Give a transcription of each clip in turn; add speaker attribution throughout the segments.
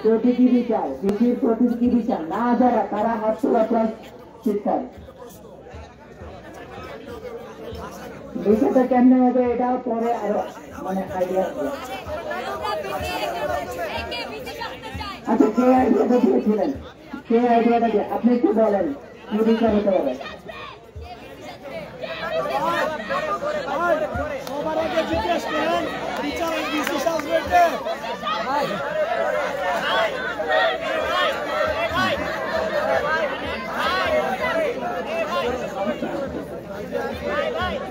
Speaker 1: প্রতীকী বিচার, বিসির প্রতীকী বিচার না যারা তারা হাত তোলা প্লাস শিক্ষার বিষয়টা কেমনে হবে এটা পরে আরো মানে আইডিয়া। আচ্ছা, কে আইডিয়াটা দিয়েছিলেন? কে আইডিয়াটা দিয়ে আপনি একটু বলেন কি বিচার হতে পারে?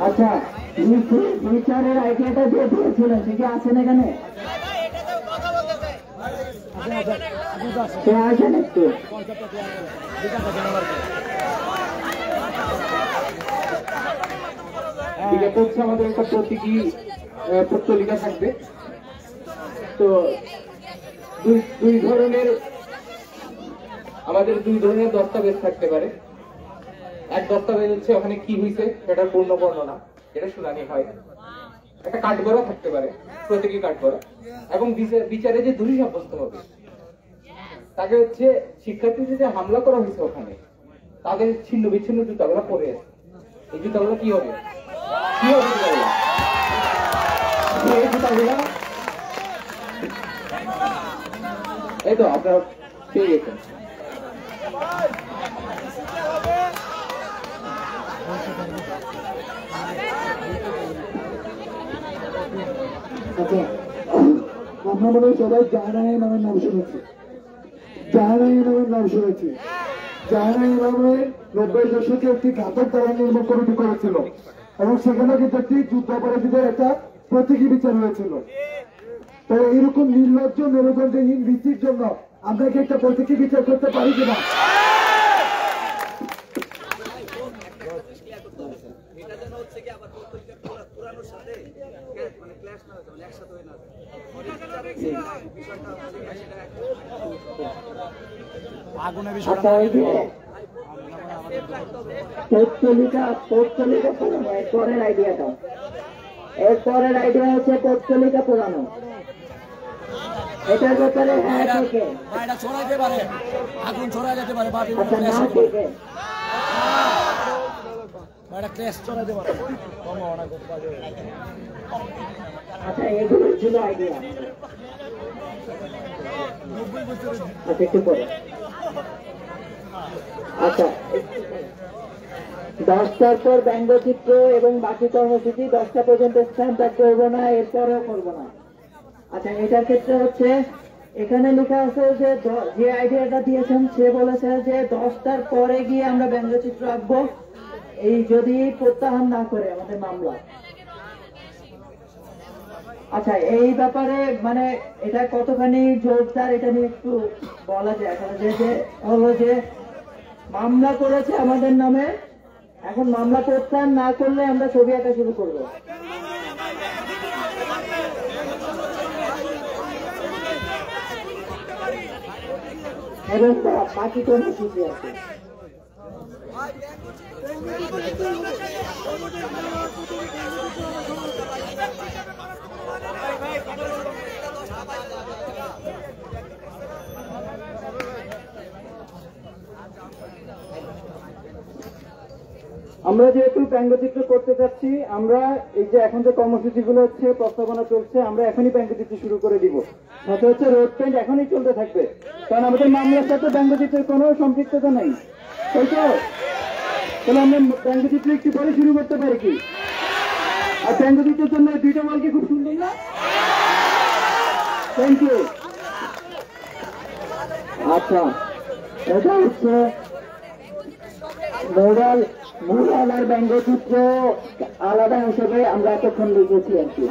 Speaker 1: আচ্ছা, বিচারের আইডিয়াটা দিয়ে দিয়েছিলেন সে কি আছেন এখানে? সে আসেন একটু।
Speaker 2: আমাদের একটা প্রতীকী পত্রিকা থাকবে। তো দুই ধরনের আমাদের দস্তাবেজ থাকতে পারে। এক দস্তাবেজ হচ্ছে ওখানে কি হয়েছে সেটার পূর্ণ বর্ণনা, এটা শুনানি হয়। একটা কাঠগড়া থাকতে পারে, প্রতীকী কাঠগড়া, এবং বিচারে যে দোষী সাব্যস্ত হবে তাকে হচ্ছে শিক্ষার্থীদের যে হামলা করা হয়েছে ওখানে তাদের ছিন্ন বিচ্ছিন্ন জুতাগুলো পরে আছে। এই জুতাগুলো কি হবে? এই তো আপনারা পেয়ে গেছেন।
Speaker 1: আমরা মনে হয় সবাই জাহানাই নামের নাম শুনেছি। জাহানাই নামের নাম শুনেছি। জাহানাই নামের 90 দশকে একটি ঘাতক তারা নির্মাণ কমিটি করেছিল এবং সেখানে কিন্তু একটি যুদ্ধাপরাধীদের একটা প্রতীকী বিচার হয়েছিল। তো এইরকম নির্লজ্জ মেরুদণ্ডহীন ভিত্তির জন্য আমরা কি একটা প্রতীকী বিচার করতে পারি কিনা? এরপরের আইডিয়া হচ্ছে পৌত্তলিকা পোড়ানো। এটার ব্যাপারে হ্যাঁ থেকে ছড়াইতে পারে, আগুন ছড়াই যেতে পারে। আচ্ছা, না থেকে আচ্ছা, এগুলো ছিল আইডিয়া। আচ্ছা, একটু পরে। আচ্ছা, 10টার পর ব্যঙ্গচিত্র এবং বাকি কর্মসূচি 10টা পর্যন্ত স্থান ত্যাগ করবো না, এরপরেও করবো না। আচ্ছা, এটার ক্ষেত্রে হচ্ছে এখানে লেখা আছে যে আইডিয়াটা দিয়েছেন সে বলেছে যে 10টার পরে গিয়ে আমরা ব্যঙ্গচিত্র আঁকবো, এই যদি প্রত্যাহার না করে আমাদের মামলা। আচ্ছা, এই ব্যাপারে মানে এটা কতখানি জোরদার এটা নিয়ে একটু বলা যায়। যে হলো যে মামলা করেছে আমাদের নামে, এখন মামলা প্রত্যাহার না করলে আমরা ছবি আঁকা শুরু করবো। এবং বাকি কর্মসূচি আছে। আমরা যেহেতু ব্যঙ্গচিত্র করতে চাচ্ছি, আমরা এই যে এখন যে কর্মসূচি গুলো হচ্ছে প্রস্তাবনা চলছে, আমরা এখনই ব্যঙ্গচিত্র শুরু করে দিব। সাথে হচ্ছে রোড পেন্ট এখনই চলতে থাকবে, কারণ আমাদের মামলার সাথে ব্যঙ্গচিত্রের কোনো সম্পৃক্ততা নেই। তাই তো? তাহলে আমরা ব্যঙ্গচিত্র একটু পরে শুরু করতে পারি কি? আর ব্যঙ্গচিত্রের জন্য 2টা ওয়াল কি খুব সুন্দর না? Thank you. আচ্ছা, এটা হচ্ছে মোরাল আর ব্যঙ্গচিত্র আলাদা হিসেবে আমরা এতক্ষণ লিখেছি আর কি।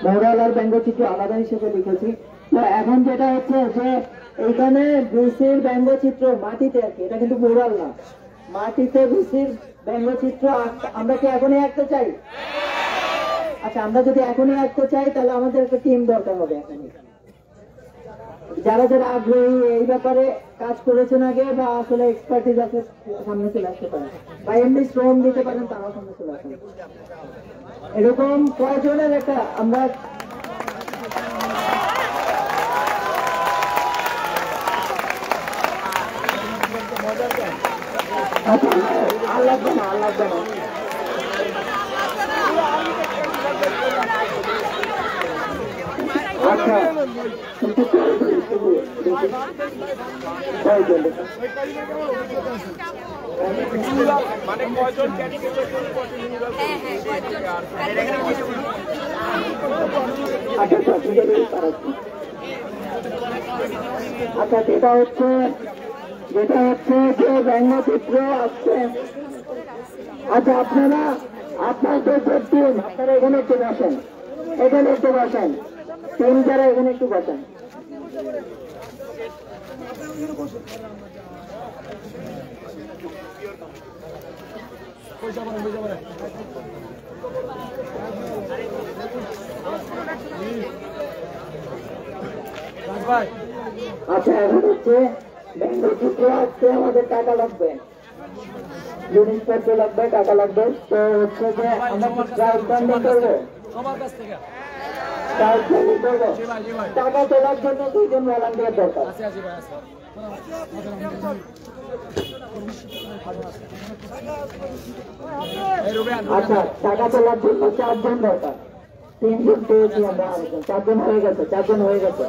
Speaker 1: মোরাল আর ব্যঙ্গচিত্র আলাদা হিসেবে লিখেছি। তো এখন যেটা হচ্ছে যে এইখানে বিসির ব্যঙ্গচিত্র মাটিতে আর কি, এটা কিন্তু মোরাল না, মাটিতে বিসির ব্যঙ্গচিত্র আমরা কি এখনই আঁকতে চাই? আচ্ছা, আমরা যদি এখনই আঁকতে চাই তাহলে আমাদের একটা টিম দরকার হবে এখনই। যারা যারা আগ্রহী এই ব্যাপারে কাজ করেছেন আগে বা আসলে এক্সপার্টিজ আছে সামনে চলে আসতে পারেন, বা এমনি শ্রম দিতে পারেন, তারাও সামনে চলে আসেন। এরকম কয়জনের একটা আমরা আর লাগবে না আচ্ছা
Speaker 3: মানে কয়জন
Speaker 1: আচ্ছা যেটা হচ্ছে যে ব্যঙ্গচিত্র আসছে। আচ্ছা আপনাদের যে টিম আপনারা এখানে একটু বসেন, টিম যারা এখানে একটু বসেন। আচ্ছা এখন হচ্ছে ব্যঙ্গচিত্র আসছে, আমাদের টাকা লাগবে, জিনিসপত্র লাগবে, টাকা লাগবে। তো হচ্ছে যে আমরা ক্রাউড ফান্ডিং করবো, টাকা তোলার জন্য 2 জন ভলান্টিয়ার দরকার। আচ্ছা টাকা তোলার জন্য 4 জন দরকার, 3 জন পেয়েছি আমরা, 4 জন হয়ে গেছে।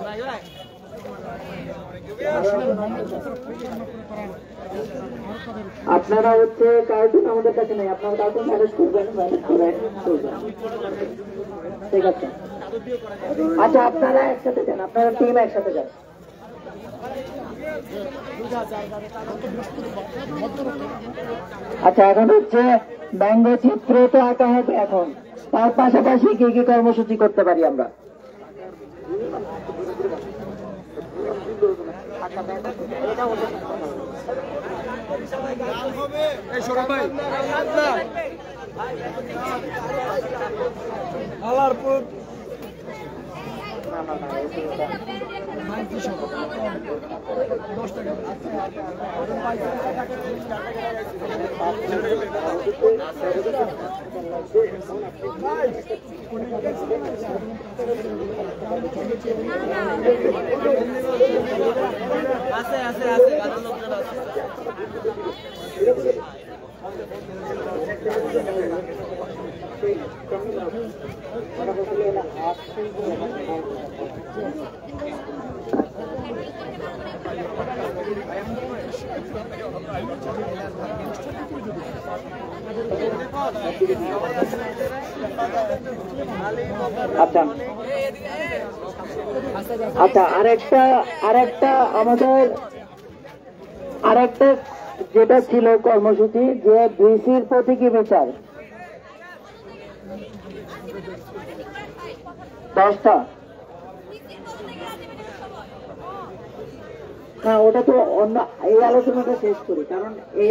Speaker 1: আপনারা হচ্ছে কার্টুন আমাদের কাছে নেই, আপনারা কার্টুন ম্যানেজ করবেন, ঠিক আছে। আচ্ছা আপনারা একসাথে যান, আপনারা টিম একসাথে যান। আচ্ছা এখন হচ্ছে ব্যঙ্গচিত্র তো আঁকা হবে, এখন তার পাশাপাশি কি কি কর্মসূচি করতে পারি আমরা? আচ্ছা আরেকটা আমাদের যেটা ছিল কর্মসূচি, যে ভিসির প্রতীকী বিচার 10টা। হ্যাঁ ওটা তো অন্য, এই আলোচনাটা শেষ করি, কারণ এই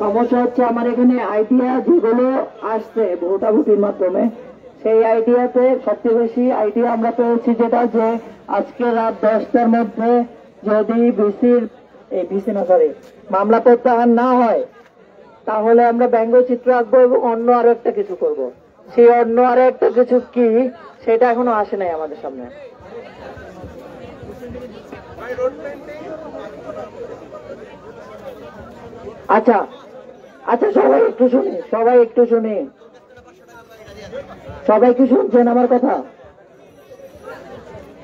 Speaker 1: সমস্যা হচ্ছে আমার এখানে আইডিয়া যেগুলো আসছে ভোটাভুটির মাধ্যমে, সেই আইডিয়াতে সবচেয়ে বেশি আইডিয়া আমরা পেয়েছি যেটা, যে আজকে রাত 10টার মধ্যে যদি মামলা প্রত্যাহার না হয় তাহলে আমরা ব্যঙ্গচিত্র আঁকবো এবং অন্য আরো একটা কিছু করব। সেই অন্য আরো একটা কিছু কি সেটা এখনো আসে নাই আমাদের সামনে। আচ্ছা সবাই একটু শুনি, সবাই কি শুনছেন আমার কথা?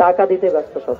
Speaker 1: টাকা দিতে ব্যস্ত সব।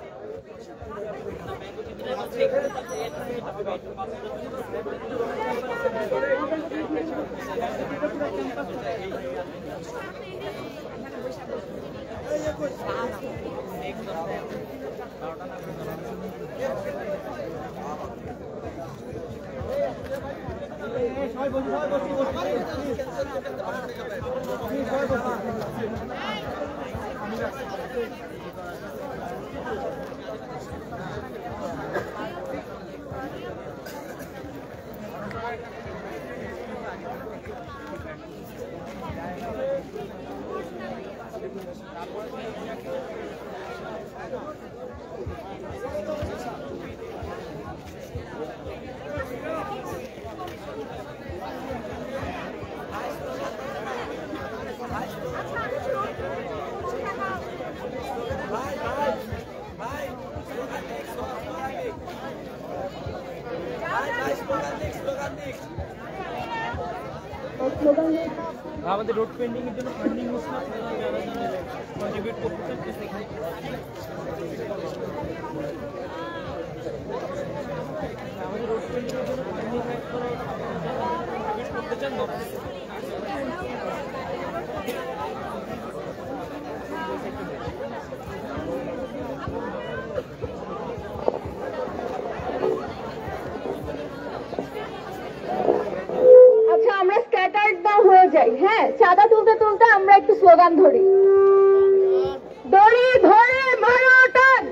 Speaker 4: আমাদের রোড পেন্ডিং এর জন্য ফান্ডিং হচ্ছে না, যারা কন্ট্রিবিউট করতে চান সেখানে আমাদের রোড পেন্ডিং এর জন্য ফান্ডিং অ্যাড করা কন্ট্রিবিউট করতে চান না।
Speaker 5: আচ্ছা আমরা স্ক্যাটার্ড না হয়ে যাই, হ্যাঁ চাঁদা তুলতে তুলতে আমরা একটু স্লোগান ধরি। দড়ি ধরে মারো টান,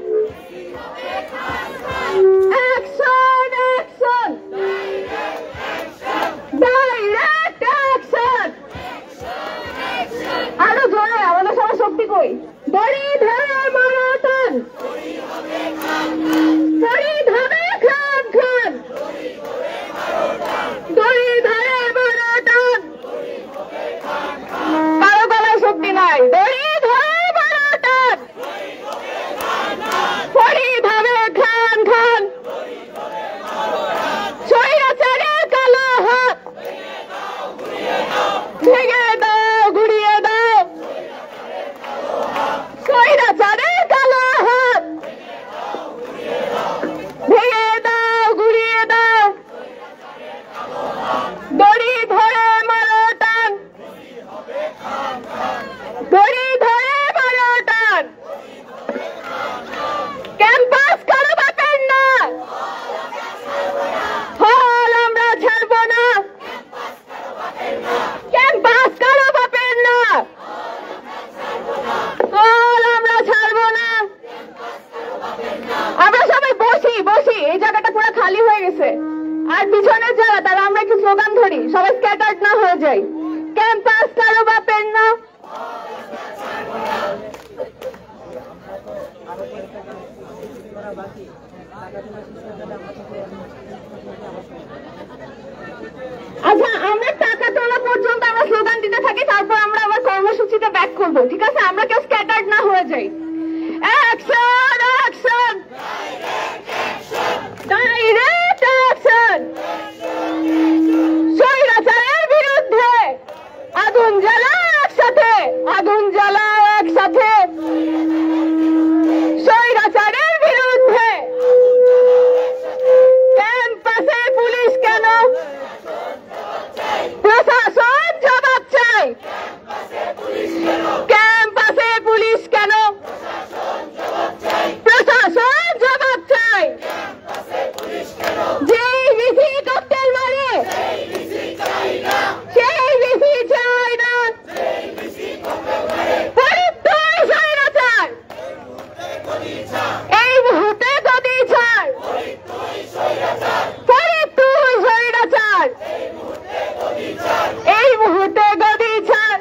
Speaker 5: অ্যাকশন অ্যাকশন, ডাইরেক্ট অ্যাকশন। আরো জোরে, আমাদের সবার শক্তি কই। দড়ি ধরে মারো টান, দড়ি ধরে খান খান, দড়ি ধরে মারো টান। কারো গলায় শক্তি নাই। দড়ি ধরে মারো টান, দড়ি ধরে খান খান। স্বৈরাচারের কালো হাত ভেঙে দাও ঘুরিয়ে দাও, স্বৈরাচারের কালো হাত ভেঙে দাও ঘুরিয়ে দাও। দড়ি ধরে মারো টান, দড়ি ধরে মারো টান। ক্যাম্পাস কারো বাপের না, হল আমরা ছাড়বো না। ক্যাম্পাস কারো বাপের না, হল আমরা ছাড়বো না। আমরা সবাই বসি বসি, এই জায়গাটা পুরো খালি হয়ে গেছে। আর পিছনে যারা তারা আমরা একটু স্লোগান ধরি, সবাই স্ক্যাটার্ড না হয়ে যাই। ক্যাম্পাস কারো বাপের না। আচ্ছা আমরা টাকা তোলা পর্যন্ত আমরা স্লোগান দিতে থাকি, তারপর আমরা আবার কর্মসূচিতে ব্যাক করবো, ঠিক আছে? আমরা কেউ স্ক্যাটার্ড না হয়ে যাই। Action action, direct action. স্বৈরাচারের বিরুদ্ধে আগুন জ্বালা একসাথে, আগুন জ্বালা একসাথে। স্বৈরাচারের বিরুদ্ধে ক্যাম্পাসে পুলিশ কেন? প্রশাসন জবাব চাই। ক্যাম্পাসে পুলিশ কেন? প্রশাসন জবাব চাই। যেই বিসি ককটেল মারে সেই বিসি চাই না। পরিত্যাগ স্বৈরাচার, এই মুহূর্তে গদি ছাড়। পরিত্যাগ স্বৈরাচার, এই মুহূর্তে গদি ছাড়।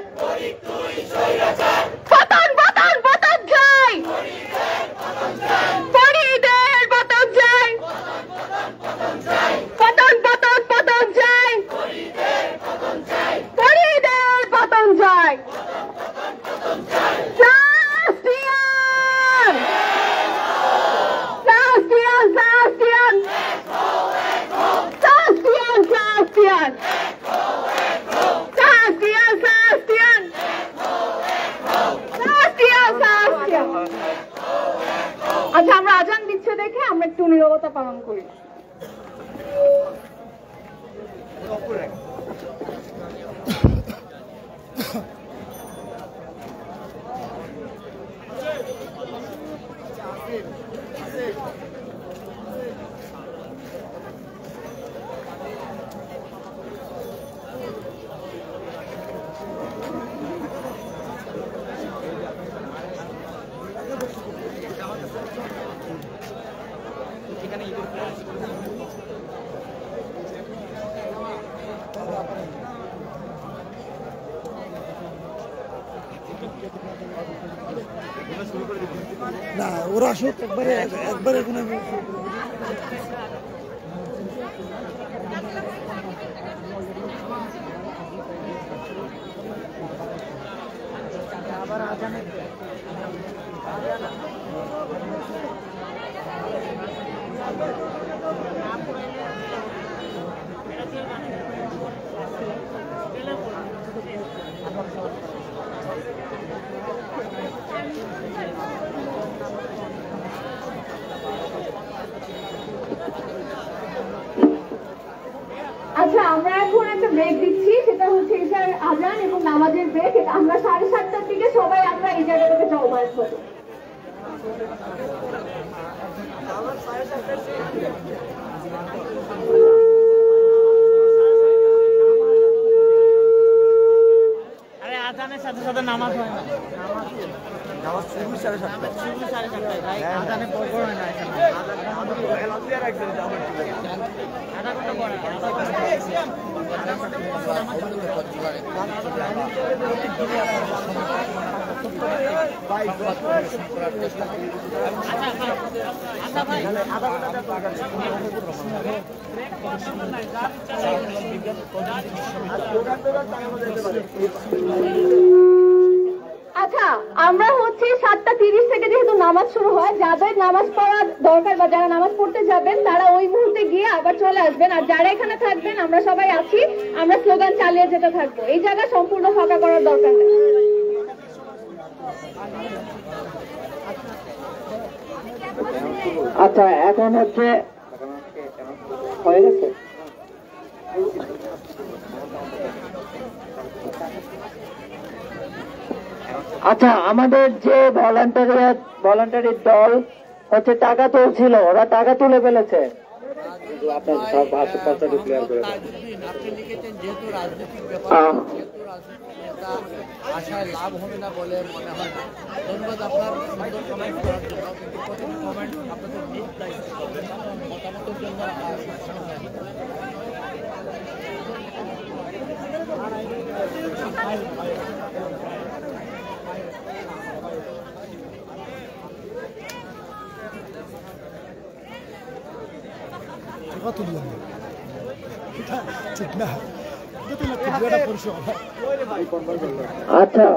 Speaker 5: পতন পতন পতন চাই, পরিদের পতন চাই। পতন পতন পতন চাই, পরিদের পতন চাই। সাস্তিয়ান সাস্তিয়ান সাস্তিয়ান সাস্তিয়ান সাস্তিয়ান সাস্তিয়ান সাস্তিয়ান সাস্তিয়ান সাস্তিয়ান। আচ্ছা আমরা আজান দিচ্ছে দেখে আমরা একটু নীরবতা পালন করি।
Speaker 6: না ওরা আসুক একবারে একবারে কোনো আবার আজানের
Speaker 5: আচ্ছা, আমরা এখন একটা ব্রেক দিচ্ছি, সেটা হচ্ছে ঈশার আজান এবং নামাজের ব্রেক। আমরা 7:30টার দিকে সবাই আমরা এই জায়গাটাতে জমায়েত হবো।
Speaker 4: আরে আজানের সাথে সাথে নামাজ হয় না, নামাজ শুরু 7:30টায়, শুরু 7:30টায় ভাই, আজানের পর হয় না এখানে, আধা ঘন্টা পরে,
Speaker 5: আচ্ছা, আমরা হচ্ছে 7:30 থেকে যেহেতু নামাজ শুরু হয়, যাদের নামাজ পড়া দরকার বা যারা নামাজ পড়তে যাবেন তারা ওই মুহূর্তে গিয়ে আবার চলে আসবেন। আর যারা এখানে থাকবেন, আমরা সবাই আছি, আমরা স্লোগান চালিয়ে যেতে থাকবো। এই জায়গা সম্পূর্ণ ফাঁকা করার দরকার নেই।
Speaker 1: আচ্ছা, এখন হচ্ছে হয়ে গেছে। আচ্ছা, আমাদের যে ভলান্টারি দল হচ্ছে টাকা তুলছিল, ওরা টাকা তুলে ফেলেছে।
Speaker 7: আপনার সব আশেপাশে ক্লিয়ার করে দেন। আপনি লিখেছেন যেহেতু রাজনৈতিক ব্যাপার, যেহেতু রাজনৈতিক নেতা আশায় লাভ হবে না বলে মনে হয় না। ধন্যবাদ আপনার সুন্দর কমেন্ট করার জন্য, কিন্তু প্রতিটি কমেন্ট আপনাদের নিজ দায়িত্ব করবেন, মতামতের জন্য
Speaker 6: তুললাম ঠিক না, ভিডিওটা পরিষেবা।
Speaker 1: আচ্ছা,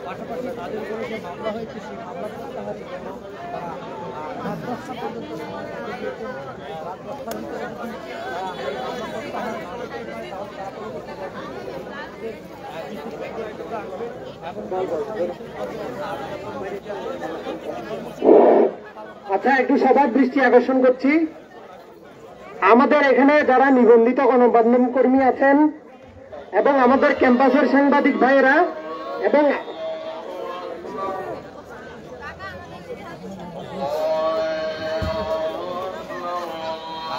Speaker 7: পাশাপাশি তাদের উপরে যে মামলা হয়েছে সেই মামলা প্রত্যাহার যেন তারা রাত 10টা পর্যন্ত সময় দিয়েছেন। রাত 10টার ভিতরে যদি তারা এই মামলা প্রত্যাহার না করতে পারে তাহলে তারা
Speaker 1: আচ্ছা, একটু সবার দৃষ্টি আকর্ষণ করছি। আমাদের এখানে যারা নিবন্ধিত গণমাধ্যম কর্মী আছেন এবং আমাদের ক্যাম্পাসের সাংবাদিক ভাইয়েরা এবং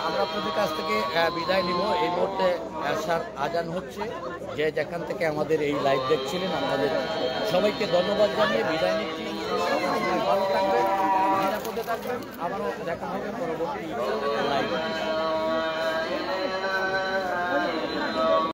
Speaker 7: আমরা আপনাদের কাছ থেকে বিদায় নিব। এই মুহূর্তে এশার আজান হচ্ছে। যে যেখান থেকে আমাদের এই লাইভ দেখছিলেন, আমাদের সবাইকে ধন্যবাদ জানিয়ে বিদায় নিচ্ছি। ভালো থাকবেন, নিরাপদে থাকবেন, আবারও দেখা হবে পরবর্তী লাইভ।